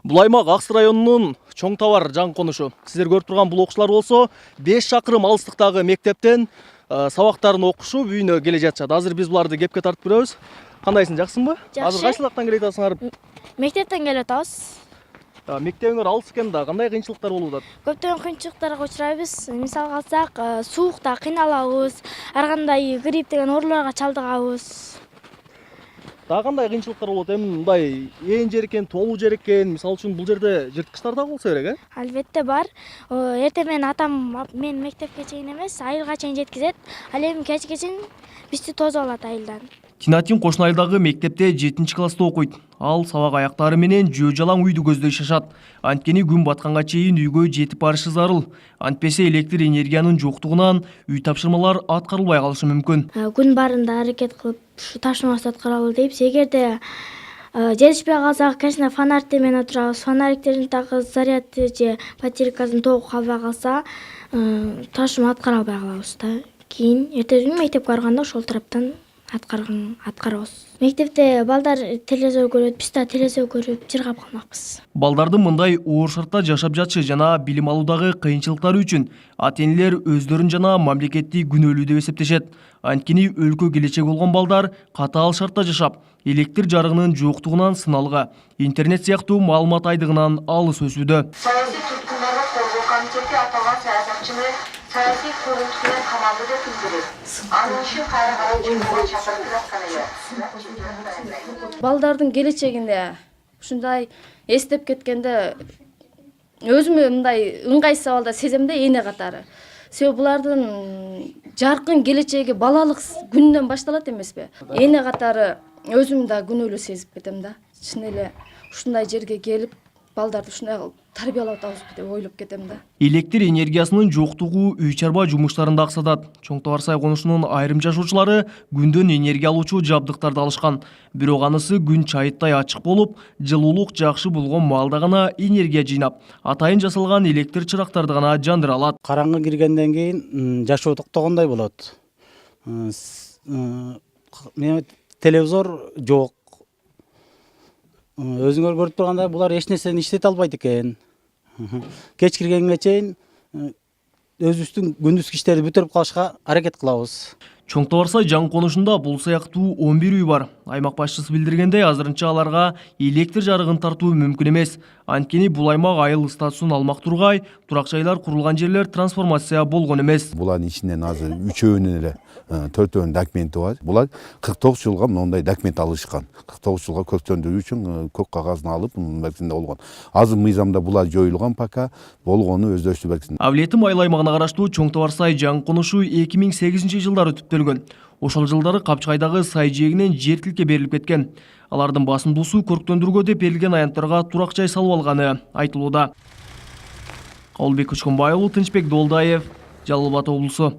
Бул аймак Аксы районунун чоң табар жаңы конушу. Сиздер көрүп турган бул окуучулар болсо 5 шакырым алыстыктагы мектептен сабактарын окушуп үйүнө келе жатышат. Азыр биз буларды кепке тартып беребиз. Кандайсың, жакшысыңбы? Жакшы. Азыр кайсы жактан келе жатасыңар? Мектептен келе атабыз. Мектебиңер алыс экен да, кандай кыйынчылыктар болуп атат? Көптөгөн кыйынчылыктарга учурайбыз. Мисалга алсак, суукта кыйналабыз, ар кандай грипп деген ооруларга чалдыгабыз. Дагы кандай кыйынчылыктар болот? Эми мындай ээн жер экен, толуу жер экен. Мисалы үчүн бул жерде жырткычтар да болсо керек, Албетте бар. Эртең менен атам мен мектепке чейин эмес, айылга чейин жеткизет. Ал эми кечке чейин бизди тосуп алат айылдан. Тинатин кошуна айылдагы мектепте 7-класста окуйт. Ал сабак аяктары менен жөө жалаң үйдү көздөй шашат. Анткени күн батканга чейин үйгө жетип барышы зарыл. Антпесе электр энергиянын жоктугунан үй тапшырмалар аткарылбай калышы мүмкүн. Күн барында аракет кылып ушу тапшырмабызды аткаралы дейбиз. Эгерде жетишпей калсак, конечно, фонарь менен отурабыз. Фонариктердин дагы заряды же батарейкасын тогу калбай калса, тапшырма аткара албай калабыз да. Кийин эртең мектепке барганда ошол тараптан аткарабыз. Мектепте балдар телевизор көрөт, биз да телевизор көрүп жыргап калмакпыз. Балдардын мындай оор шартта жашап жатышы жана билим алуудагы кыйынчылыктары үчүн ата-энелер өздөрүн жана мамлекетти күнөөлүү деп эсептешет. Анткени өлкө келечеги болгон балдар катаал шартта жашап, электр жарыгынын жоктугунан сыналга, интернет сыяктуу маалымат айдыгынан алыс өсүүдө. Саясий туткундарга коргоо комитети аталган саясатчыны саясий курулуш менен камалды деп билдирет. Анын ишин кайра карап чыгууга чакыртып аткан эле. Балдардын келечегинде ушундай эстеп кеткенде өзүмө мындай ыңгайсыз абалда сезем да, эне катары. Себеби булардын жаркын келечеги балалык күндөн башталат эмеспи? Эне катары өзүм да күнөөлүү сезип кетем да. Чын эле ушундай жерге келип, балдарды ушундай кылып тарбиялап атабызбы деп ойлоп кетем да. Электр энергиясынын жоктугу үй чарба жумуштарында аксатат. Чоң Табарсай конушунун айрым жашоочулары күндөн энергия алуучу жабдыктарды алышкан. Бирок анысы күн чайыттай ачык болуп, жылуулук жакшы болгон маалда гана энергия жыйнап, атайын жасалган электр чырактарды гана жандыра алат. Караңгы киргенден кийин жашоо токтогондой болот. Телевизор жок. Өзүңөр көрүп тургандай булар эч нерсени иштете албайт экен. Кеч киргенге чейин өзүбүздүн күндүзгү иштерди бүтүрүп калышка аракет кылабыз. Чоң Табарсай жаңы конушунда бул сыяктуу 11 үй бар. Аймак башчысы билдиргендей, азырынча аларга электр жарыгын тартуу мүмкүн эмес. Анткени бул аймак айыл статусун алмак тургай, турак жайлар курулган жерлер трансформация болгон эмес. Булардын ичинен азыр үчөөнүн эле 4-өөнүн документи бар. Булар 49 жылга мындай документ алышкан. 49 жылга көктөндүрүү үчүн көк кагазын алып, мындай болгон. Азыр мыйзамда булар жоюлган, пока болгону өздөштү беркин. Авлетим айыл аймагына караштуу Чоң Табарсай жаңы конушу 2008-жылдары түптөлгөн. Ошол жылдары Капчыгайдагы сай жээгинен жер тилке берилип кеткен. Алардын басымдуусу көрктөндүргө деп берилген аянттарга турак жай салып алганы айтылууда. Кабылбек Көчкөнбай уулу, Тынчбек Долдаев, Жалал Абад облусу.